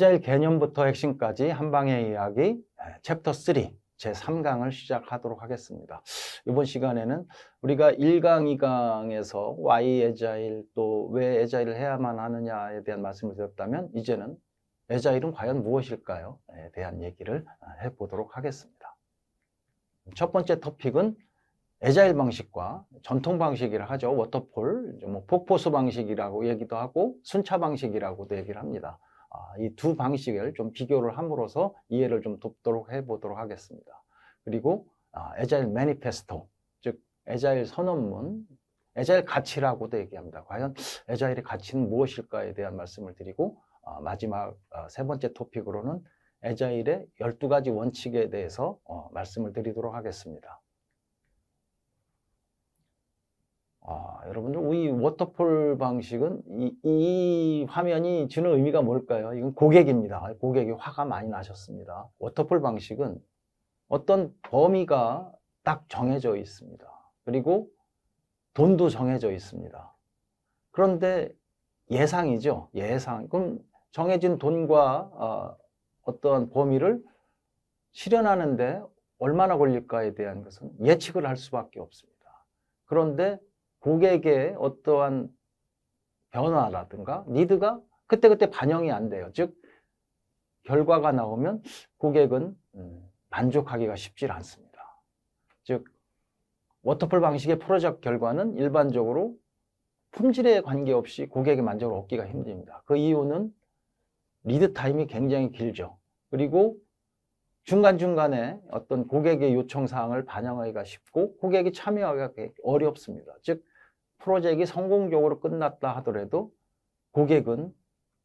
애자일 개념부터 핵심까지 한방의 이야기 챕터 3 제3강을 시작하도록 하겠습니다. 이번 시간에는 우리가 1강, 2강에서 why 애자일 또 왜 애자일을 해야만 하느냐에 대한 말씀을 드렸다면 이제는 애자일은 과연 무엇일까요? 에 대한 얘기를 해보도록 하겠습니다. 첫 번째 토픽은 애자일 방식과 전통 방식이라 하죠. 워터폴, 폭포수 방식이라고 얘기도 하고 순차 방식이라고도 얘기를 합니다. 이 두 방식을 좀 비교를 함으로써 이해를 좀 돕도록 해보도록 하겠습니다. 그리고 애자일 매니페스토, 즉 애자일 선언문, 애자일 가치라고도 얘기합니다. 과연 애자일의 가치는 무엇일까에 대한 말씀을 드리고 마지막 세 번째 토픽으로는 애자일의 12가지 원칙에 대해서 말씀을 드리도록 하겠습니다. 여러분들, 이 워터폴 방식은 이 화면이 주는 의미가 뭘까요? 이건 고객입니다. 고객이 화가 많이 나셨습니다. 워터폴 방식은 어떤 범위가 딱 정해져 있습니다. 그리고 돈도 정해져 있습니다. 그런데 예상이죠. 예상. 그럼 정해진 돈과 어떤 범위를 실현하는데 얼마나 걸릴까에 대한 것은 예측을 할 수밖에 없습니다. 그런데 고객의 어떠한 변화라든가 니드가 그때그때 반영이 안 돼요. 즉 결과가 나오면 고객은 만족하기가 쉽지 않습니다. 즉 워터폴 방식의 프로젝트 결과는 일반적으로 품질에 관계없이 고객의 만족을 얻기가 힘듭니다. 그 이유는 리드 타임이 굉장히 길죠. 그리고 중간중간에 어떤 고객의 요청사항을 반영하기가 쉽고 고객이 참여하기가 어렵습니다. 즉 프로젝트가 성공적으로 끝났다 하더라도 고객은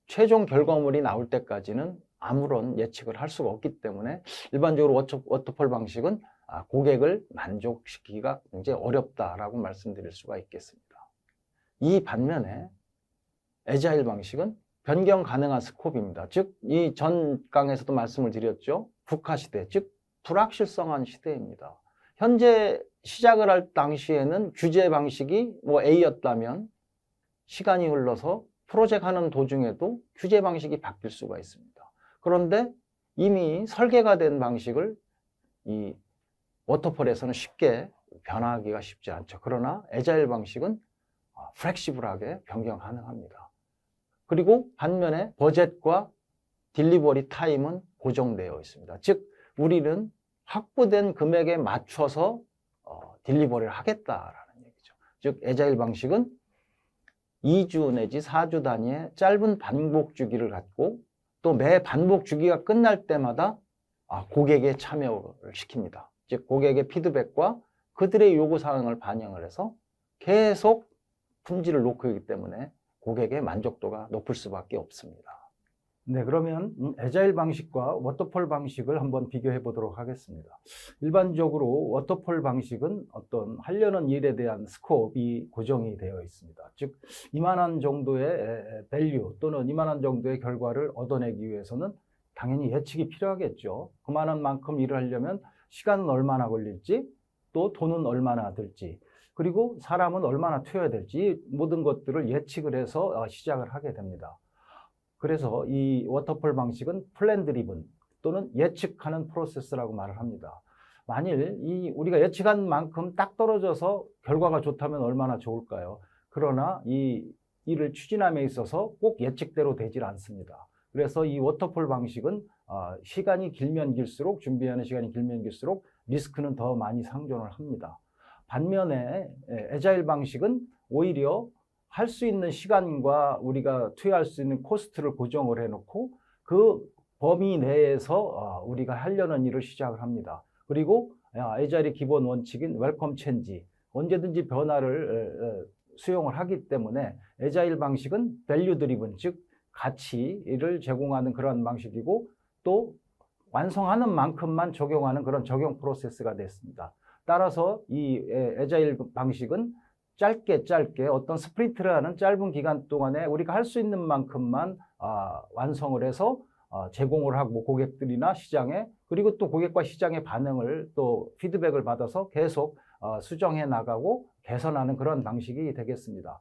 최종 결과물이 나올 때까지는 아무런 예측을 할 수가 없기 때문에 일반적으로 워터폴 방식은 고객을 만족시키기가 굉장히 어렵다라고 말씀드릴 수가 있겠습니다. 이 반면에 애자일 방식은 변경 가능한 스코프입니다. 즉 이 전 강에서도 말씀을 드렸죠. 국화 시대, 즉 불확실성한 시대입니다. 현재 시작을 할 당시에는 규제 방식이 A였다면 시간이 흘러서 프로젝트 하는 도중에도 규제 방식이 바뀔 수가 있습니다. 그런데 이미 설계가 된 방식을 이 워터폴에서는 쉽게 변화하기가 쉽지 않죠. 그러나 애자일 방식은 플렉시블하게 변경 가능합니다. 그리고 반면에 버젯과 딜리버리 타임은 고정되어 있습니다. 즉 우리는 확보된 금액에 맞춰서 딜리버리를 하겠다라는 얘기죠. 즉 애자일 방식은 2주 내지 4주 단위의 짧은 반복 주기를 갖고 또 매 반복 주기가 끝날 때마다 고객의 참여를 시킵니다. 즉 고객의 피드백과 그들의 요구사항을 반영을 해서 계속 품질을 높이기 때문에 고객의 만족도가 높을 수밖에 없습니다. 네, 그러면 애자일 방식과 워터폴 방식을 한번 비교해 보도록 하겠습니다. 일반적으로 워터폴 방식은 어떤 하려는 일에 대한 스코프이 고정이 되어 있습니다. 즉 이만한 정도의 밸류 또는 이만한 정도의 결과를 얻어내기 위해서는 당연히 예측이 필요하겠죠. 그만한 만큼 일을 하려면 시간은 얼마나 걸릴지 또 돈은 얼마나 들지 그리고 사람은 얼마나 투여해야 될지 모든 것들을 예측을 해서 시작을 하게 됩니다. 그래서 이 워터폴 방식은 플랜 드리븐 또는 예측하는 프로세스라고 말을 합니다. 만일 우리가 예측한 만큼 딱 떨어져서 결과가 좋다면 얼마나 좋을까요? 그러나 이 일을 추진함에 있어서 꼭 예측대로 되질 않습니다. 그래서 이 워터폴 방식은 시간이 길면 길수록 준비하는 시간이 길면 길수록 리스크는 더 많이 상존을 합니다. 반면에 애자일 방식은 오히려 할 수 있는 시간과 우리가 투여할 수 있는 코스트를 고정을 해놓고 그 범위 내에서 우리가 하려는 일을 시작을 합니다. 그리고 애자일의 기본 원칙인 웰컴 체인지, 언제든지 변화를 수용을 하기 때문에 애자일 방식은 밸류 드리븐, 즉 가치를 제공하는 그런 방식이고 또 완성하는 만큼만 적용하는 그런 적용 프로세스가 됐습니다. 따라서 이 애자일 방식은 짧게 어떤 스프린트를 하는 짧은 기간 동안에 우리가 할 수 있는 만큼만 완성을 해서 제공을 하고 고객들이나 시장에 그리고 또 고객과 시장의 반응을 또 피드백을 받아서 계속 수정해 나가고 개선하는 그런 방식이 되겠습니다.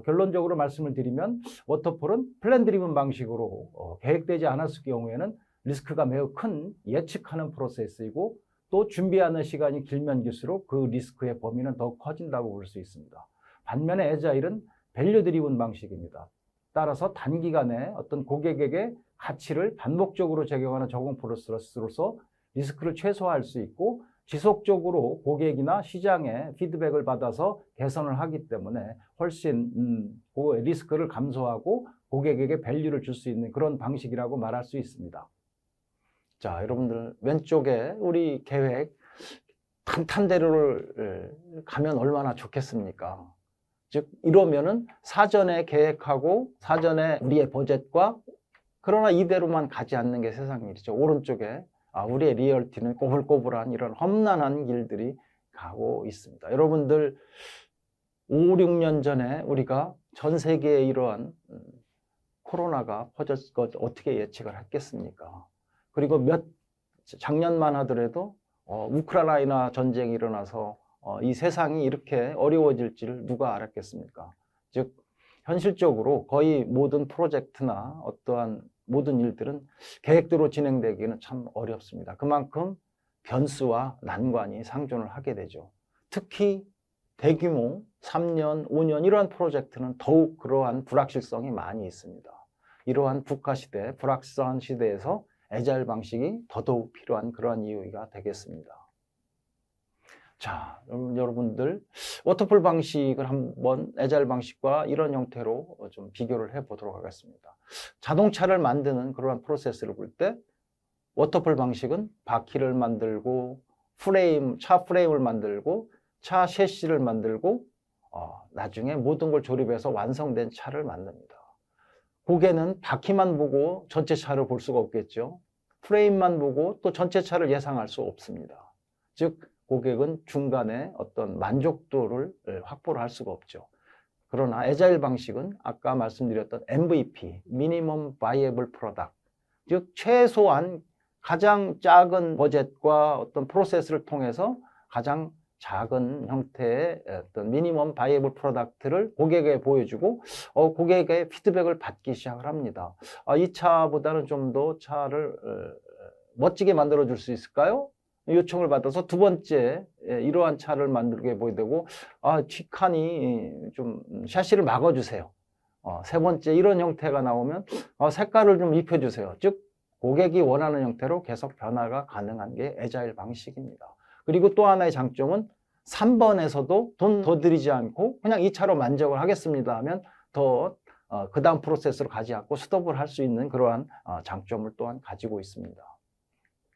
결론적으로 말씀을 드리면 워터폴은 플랜 드리븐 방식으로 계획되지 않았을 경우에는 리스크가 매우 큰 예측하는 프로세스이고 또 준비하는 시간이 길면 길수록 그 리스크의 범위는 더 커진다고 볼 수 있습니다. 반면에 애자일은 밸류 드리븐 방식입니다. 따라서 단기간에 어떤 고객에게 가치를 반복적으로 제공하는 적용 프로세스로서 리스크를 최소화할 수 있고 지속적으로 고객이나 시장의 피드백을 받아서 개선을 하기 때문에 훨씬 리스크를 감소하고 고객에게 밸류를 줄 수 있는 그런 방식이라고 말할 수 있습니다. 자, 여러분들 왼쪽에 우리 계획 탄탄대로를 가면 얼마나 좋겠습니까? 즉 이러면은 사전에 계획하고 사전에 우리의 버젯과 그러나 이대로만 가지 않는 게 세상 일이죠. 오른쪽에 우리의 리얼티는 꼬불꼬불한 이런 험난한 길들이 가고 있습니다. 여러분들 5, 6년 전에 우리가 전 세계에 이러한 코로나가 퍼졌을 것 어떻게 예측을 했겠습니까? 그리고 작년만 하더라도 우크라이나 전쟁이 일어나서 이 세상이 이렇게 어려워질지를 누가 알았겠습니까? 즉 현실적으로 거의 모든 프로젝트나 어떠한 모든 일들은 계획대로 진행되기는 참 어렵습니다. 그만큼 변수와 난관이 상존을 하게 되죠. 특히 대규모 3년, 5년 이러한 프로젝트는 더욱 그러한 불확실성이 많이 있습니다. 이러한 국가 시대, 불확실한 시대에서 애자일 방식이 더더욱 필요한 그러한 이유가 되겠습니다. 자, 여러분들 워터폴 방식을 한번 애자일 방식과 이런 형태로 좀 비교를 해 보도록 하겠습니다. 자동차를 만드는 그러한 프로세스를 볼 때 워터폴 방식은 바퀴를 만들고 차 프레임을 만들고 차 셰시를 만들고 나중에 모든 걸 조립해서 완성된 차를 만듭니다. 고객은 바퀴만 보고 전체 차를 볼 수가 없겠죠. 프레임만 보고 또 전체 차를 예상할 수 없습니다. 즉 고객은 중간에 어떤 만족도를 확보를 할 수가 없죠. 그러나 애자일 방식은 아까 말씀드렸던 MVP, Minimum Viable Product, 즉 최소한 가장 작은 버젯과 어떤 프로세스를 통해서 가장 작은 형태의 어떤 미니멈 바이애블 프로덕트를 고객에게 보여주고 고객의 피드백을 받기 시작을 합니다. 이 차보다는 좀 더 차를 멋지게 만들어 줄 수 있을까요? 요청을 받아서 두 번째 이러한 차를 만들게 보이되고 뒷칸이 좀 샤시를 막아주세요. 세 번째 이런 형태가 나오면 색깔을 좀 입혀주세요. 즉 고객이 원하는 형태로 계속 변화가 가능한 게 애자일 방식입니다. 그리고 또 하나의 장점은 3번에서도 돈 더 들이지 않고 그냥 이 차로 만족을 하겠습니다 하면 그 다음 프로세스로 가지 않고 스톱을 할 수 있는 그러한 장점을 또한 가지고 있습니다.